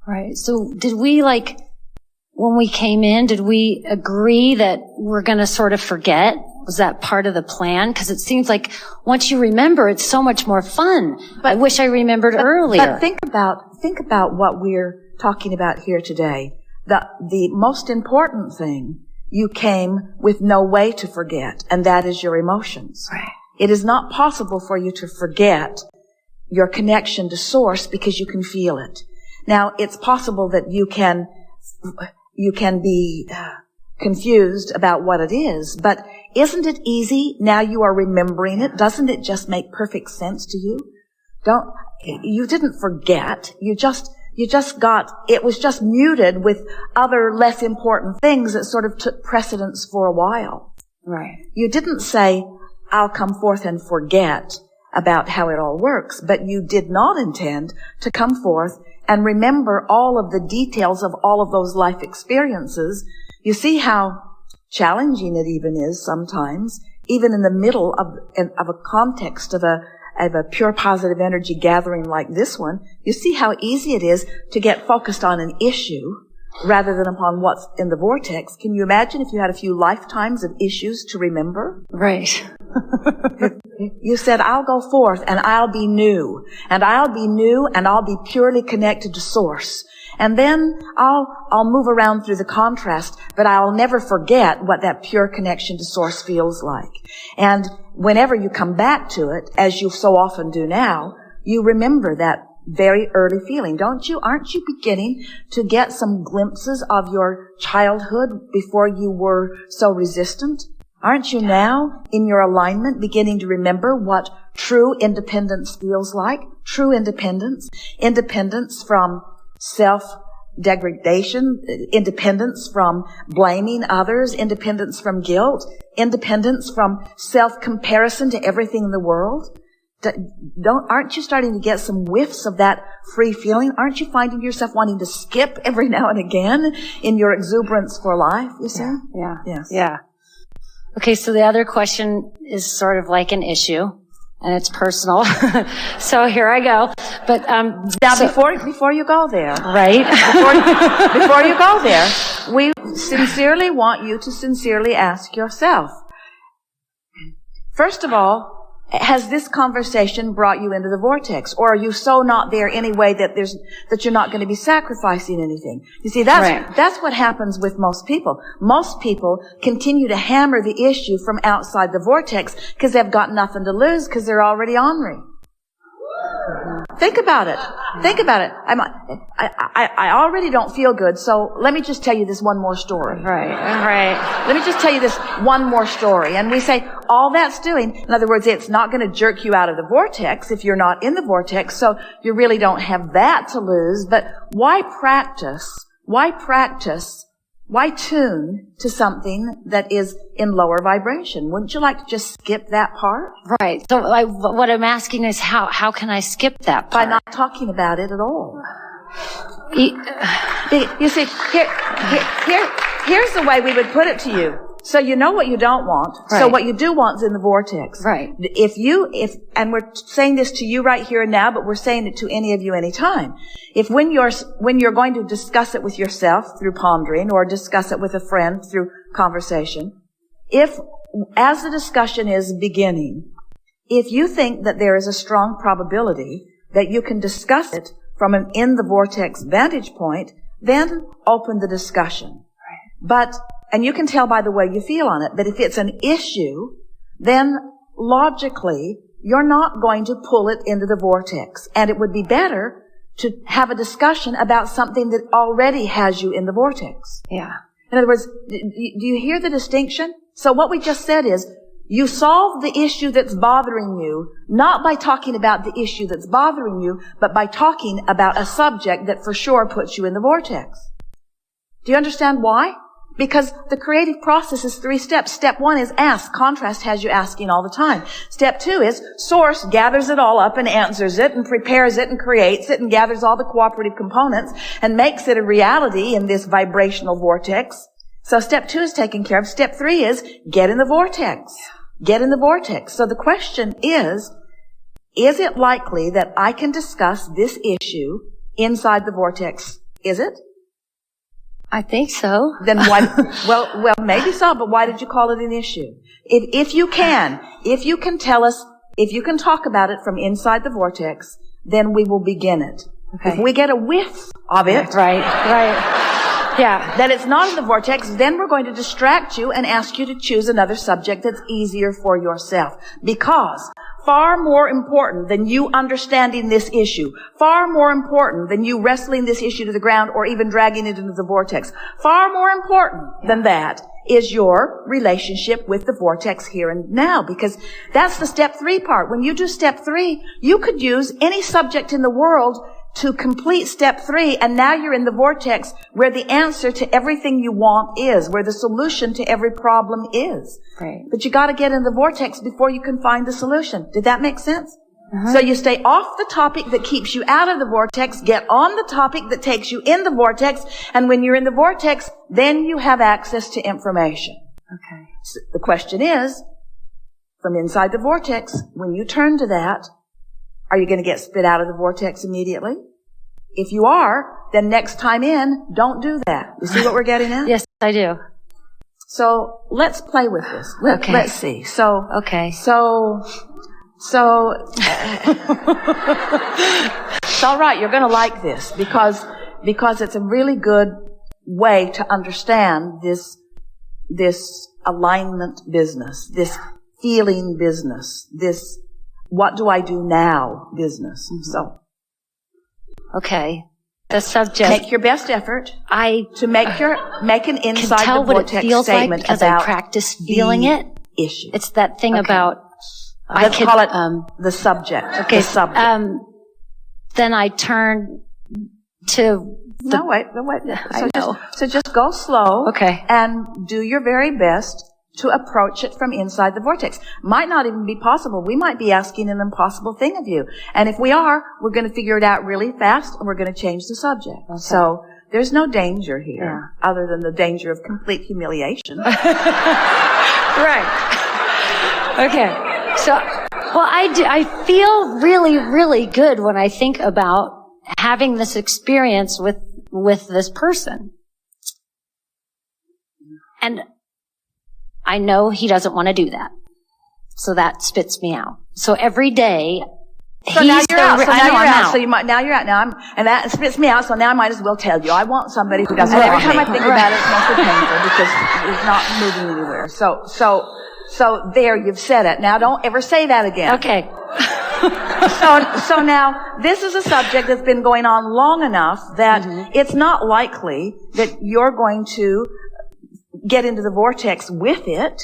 Right. So did we, when we came in, did we agree that we're going to sort of forget? Was that part of the plan? Because it seems like once you remember, it's so much more fun. I wish I remembered earlier. But think about what we're talking about here today. The most important thing, you came with no way to forget, and that is your emotions. Right. It is not possible for you to forget your connection to source because you can feel it. Now, it's possible that you can be confused about what it is, but isn't it easy now you are remembering it? Doesn't it just make perfect sense to you? You didn't forget. You just got, it was just muted with other less important things that sort of took precedence for a while. Right. You didn't say, I'll come forth and forget about how it all works, but you did not intend to come forth and remember all of the details of all of those life experiences. You see how challenging it even is sometimes, even in the middle of a context of a pure positive energy gathering like this one. You see how easy it is to get focused on an issue rather than upon what's in the vortex. Can you imagine if you had a few lifetimes of issues to remember? Right. You said, I'll go forth and I'll be new. And I'll be new and I'll be purely connected to source. And then I'll move around through the contrast, but I'll never forget what that pure connection to source feels like. And whenever you come back to it, as you so often do now, you remember that very early feeling, don't you? Aren't you beginning to get some glimpses of your childhood before you were so resistant? Aren't you now, in your alignment, beginning to remember what true independence feels like? True independence. Independence from self-degradation, independence from blaming others, independence from guilt, independence from self-comparison to everything in the world. Aren't you starting to get some whiffs of that free feeling? Aren't you finding yourself wanting to skip every now and again in your exuberance for life, you see? Yeah. Yes. Yeah. Okay, so the other question is sort of like an issue, and it's personal. So here I go. But now, before you go there, right? Before you go there, we sincerely want you to sincerely ask yourself. First of all, has this conversation brought you into the vortex, or are you so not there anyway that you're not going to be sacrificing anything? You see, that's what happens with most people. Most people continue to hammer the issue from outside the vortex because they've got nothing to lose because they're already ornery. Think about it. Think about it. I already don't feel good, so let me just tell you this one more story. Right. Let me just tell you this one more story. And we say, all that's doing, in other words, it's not going to jerk you out of the vortex if you're not in the vortex, so you really don't have that to lose. But why practice? Why tune to something that is in lower vibration? Wouldn't you like to just skip that part? Right. So what I'm asking is how can I skip that part? By not talking about it at all. You see, here's the way we would put it to you. So you know what you don't want. Right. So what you do want is in the vortex. Right. And we're saying this to you right here and now, but we're saying it to any of you anytime. If when you're going to discuss it with yourself through pondering or discuss it with a friend through conversation, as the discussion is beginning, if you think that there is a strong probability that you can discuss it from an in the vortex vantage point, then open the discussion. And you can tell by the way you feel on it, but if it's an issue, then logically, you're not going to pull it into the vortex. And it would be better to have a discussion about something that already has you in the vortex. Yeah. In other words, do you hear the distinction? So what we just said is, you solve the issue that's bothering you, not by talking about the issue that's bothering you, but by talking about a subject that for sure puts you in the vortex. Do you understand why? Because the creative process is 3 steps. Step 1 is ask. Contrast has you asking all the time. Step 2 is source gathers it all up and answers it and prepares it and creates it and gathers all the cooperative components and makes it a reality in this vibrational vortex. So step 2 is taken care of. Step 3 is get in the vortex. Get in the vortex. So the question is it likely that I can discuss this issue inside the vortex Is it? I think so. Then why, well, maybe so, but why did you call it an issue? If you can tell us, if you can talk about it from inside the vortex, then we will begin it. Okay. If we get a whiff of it. Right. Yeah. That it's not in the vortex, then we're going to distract you and ask you to choose another subject that's easier for yourself. Because far more important than you understanding this issue, far more important than you wrestling this issue to the ground or even dragging it into the vortex, far more important than that is your relationship with the vortex here and now. Because that's the step 3 part. When you do step 3, you could use any subject in the world to complete step 3, and now you're in the vortex where the answer to everything you want is, where the solution to every problem is. Right. But you got to get in the vortex before you can find the solution. Did that make sense? Uh-huh. So you stay off the topic that keeps you out of the vortex, get on the topic that takes you in the vortex, and when you're in the vortex, then you have access to information. Okay. So the question is, from inside the vortex, when you turn to that, are you going to get spit out of the vortex immediately? If you are, then next time in, don't do that. You see what we're getting at? Yes, I do. So let's play with this. Let's see. It's all right. You're going to like this because it's a really good way to understand this alignment business, this feeling business, this what do I do now business. Mm-hmm. So, okay, the subject. Make your best effort to make an inside the vortex statement because about I practice feeling it. Issue. It's that thing about. Let's call it the subject. Okay. The subject. Then I turn to. No, wait. So just go slow. Okay. And do your very best to approach it from inside the vortex. Might not even be possible. We might be asking an impossible thing of you. And if we are, we're going to figure it out really fast and we're going to change the subject. Okay. So there's no danger here other than the danger of complete humiliation. Right. Okay. So, well, I feel really, really good when I think about having this experience with this person. And I know he doesn't want to do that. So that spits me out. So every day, so now you're out. Now you're out. And that spits me out. So now I might as well tell you. I want somebody who doesn't. And every time I think about it, it's mostly painful because it's not moving anywhere. So there, you've said it. Now don't ever say that again. Okay. So now, this is a subject that's been going on long enough that it's not likely that you're going to get into the vortex with it.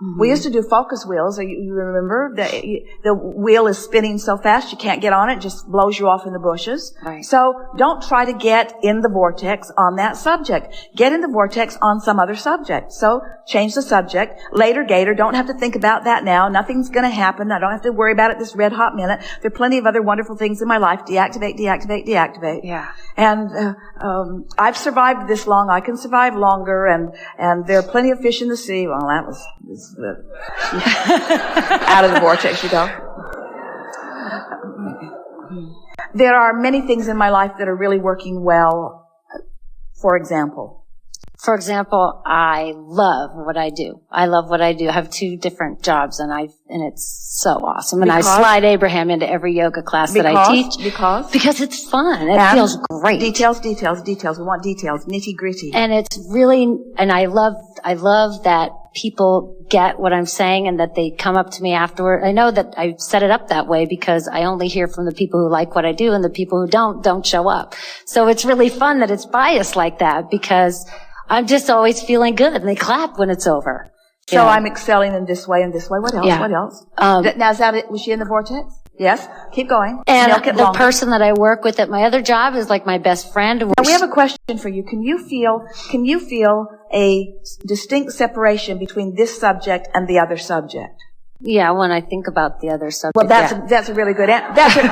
Mm-hmm. We used to do focus wheels. You remember? The wheel is spinning so fast you can't get on it. It just blows you off in the bushes. Right. So don't try to get in the vortex on that subject. Get in the vortex on some other subject. So change the subject. Later, Gator, don't have to think about that now. Nothing's going to happen. I don't have to worry about it this red hot minute. There are plenty of other wonderful things in my life. Deactivate. Yeah. And I've survived this long. I can survive longer. And there are plenty of fish in the sea. Well, that was out of the vortex you go. There are many things in my life that are really working well. For example, I love what I do. I have 2 different jobs and it's so awesome. And I slide Abraham into every yoga class that I teach. Because it's fun. It feels great. Details. We want details. Nitty gritty. And it's really, and I love that people get what I'm saying and that they come up to me afterward. I know that I set it up that way because I only hear from the people who like what I do and the people who don't show up. So it's really fun that it's biased like that because I'm just always feeling good and they clap when it's over. So yeah. I'm excelling in this way and this way. What else? Yeah. What else? Now is that it? Was she in the vortex? Yes. Keep going. And the person that I work with at my other job is like my best friend. Now we have a question for you. Can you feel a distinct separation between this subject and the other subject? Yeah, when I think about the other subject. Well, that's a really good answer.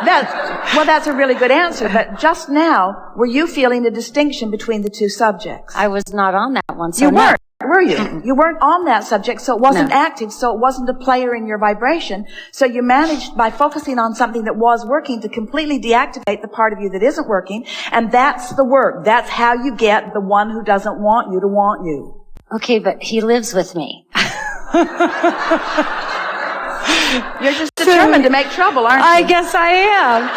That's a really good answer. But just now, were you feeling a distinction between the 2 subjects? I was not on that one. So you weren't. were you? You weren't on that subject, so it wasn't No. active, so it wasn't a player in your vibration. So you managed, by focusing on something that was working, to completely deactivate the part of you that isn't working. And that's the work. That's how you get the one who doesn't want you to want you. Okay, but he lives with me. You're just determined to make trouble, aren't you? I guess I am.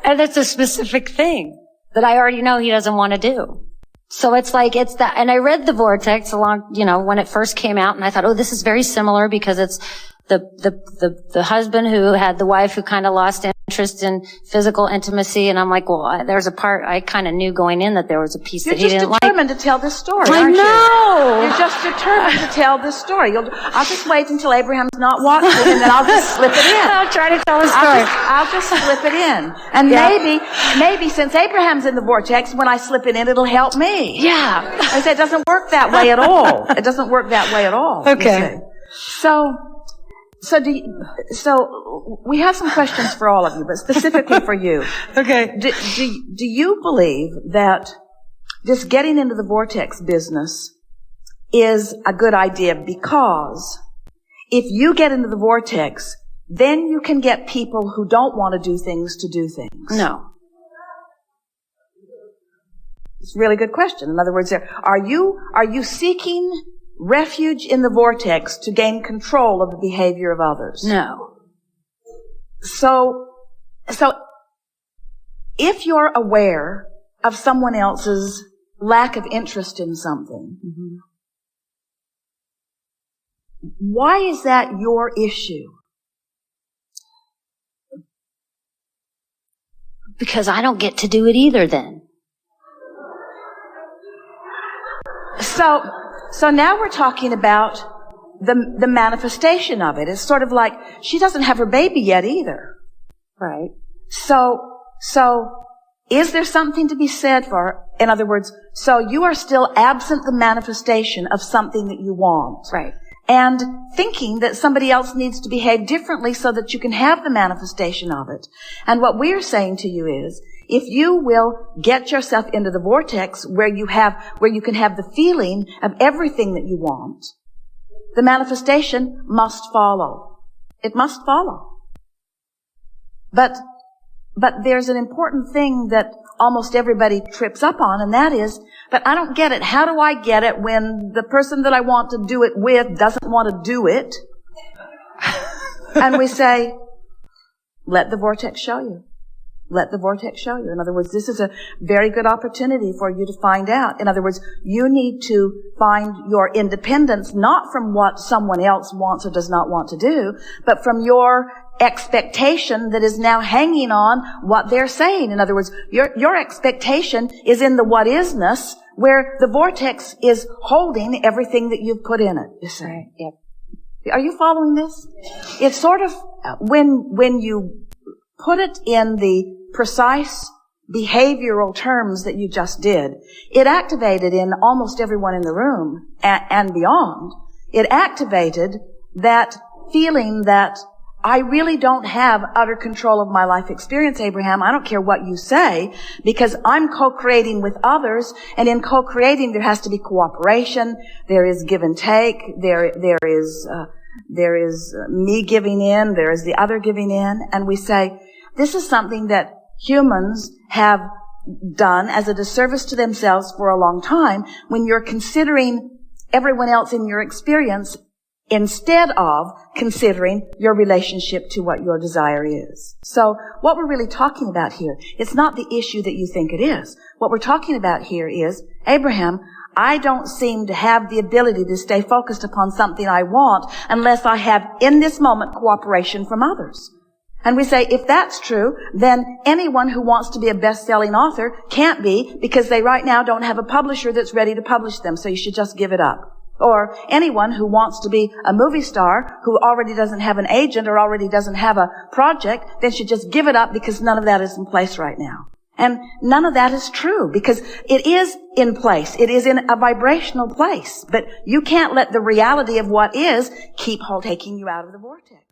And it's a specific thing that I already know he doesn't want to do. So it's like, it's that, and I read The Vortex along, when it first came out, and I thought, oh, this is very similar because it's the husband who had the wife who kind of lost interest in physical intimacy, and I'm like, well, there's a part I kind of knew going in that there was a piece that he didn't like. You're just determined to tell this story, I aren't you? know. You're just determined to tell this story. I'll just wait until Abraham's not watching, and then I'll just slip it in. I'll try to tell a story. I'll just slip it in. And maybe since Abraham's in the vortex, when I slip it in, it'll help me. Yeah. I say it doesn't work that way at all. It doesn't work that way at all. Okay. So we have some questions for all of you, but specifically for you. Okay. Do you believe that just getting into the vortex business is a good idea? Because if you get into the vortex, then you can get people who don't want to do things to do things. No. It's a really good question. In other words, are you seeking refuge in the vortex to gain control of the behavior of others? No. So if you're aware of someone else's lack of interest in something, Mm-hmm. why is that your issue? Because I don't get to do it either then. So now we're talking about the manifestation of it. It's sort of like she doesn't have her baby yet either. Right. So is there something to be said for, in other words, so you are still absent the manifestation of something that you want. Right. And thinking that somebody else needs to behave differently so that you can have the manifestation of it. And what we're saying to you is, if you will get yourself into the vortex where you can have the feeling of everything that you want, the manifestation must follow. It must follow. But there's an important thing that almost everybody trips up on, and that is, but I don't get it. How do I get it when the person that I want to do it with doesn't want to do it? And we say, let the vortex show you. Let the vortex show you. In other words, this is a very good opportunity for you to find out. In other words, you need to find your independence not from what someone else wants or does not want to do, but from your expectation that is now hanging on what they're saying. In other words, your expectation is in the what isness, where the vortex is holding everything that you've put in it, you see. Right. Yep. Are you following this? It's sort of when you put it in the precise behavioral terms that you just did, it activated in almost everyone in the room and beyond. It activated that feeling that I really don't have utter control of my life experience, Abraham. I don't care what you say, because I'm co-creating with others, and in co-creating there has to be cooperation. There is give and take. There is me giving in. There is the other giving in, and we say this is something that humans have done as a disservice to themselves for a long time. When you're considering everyone else in your experience, instead of considering your relationship to what your desire is. So what we're really talking about here, it's not the issue that you think it is. What we're talking about here is, Abraham, I don't seem to have the ability to stay focused upon something I want unless I have, in this moment, cooperation from others. And we say, if that's true, then anyone who wants to be a best-selling author can't be, because they right now don't have a publisher that's ready to publish them, so you should just give it up. Or anyone who wants to be a movie star who already doesn't have an agent or already doesn't have a project, then should just give it up because none of that is in place right now. And none of that is true, because it is in place. It is in a vibrational place. But you can't let the reality of what is keep taking you out of the vortex.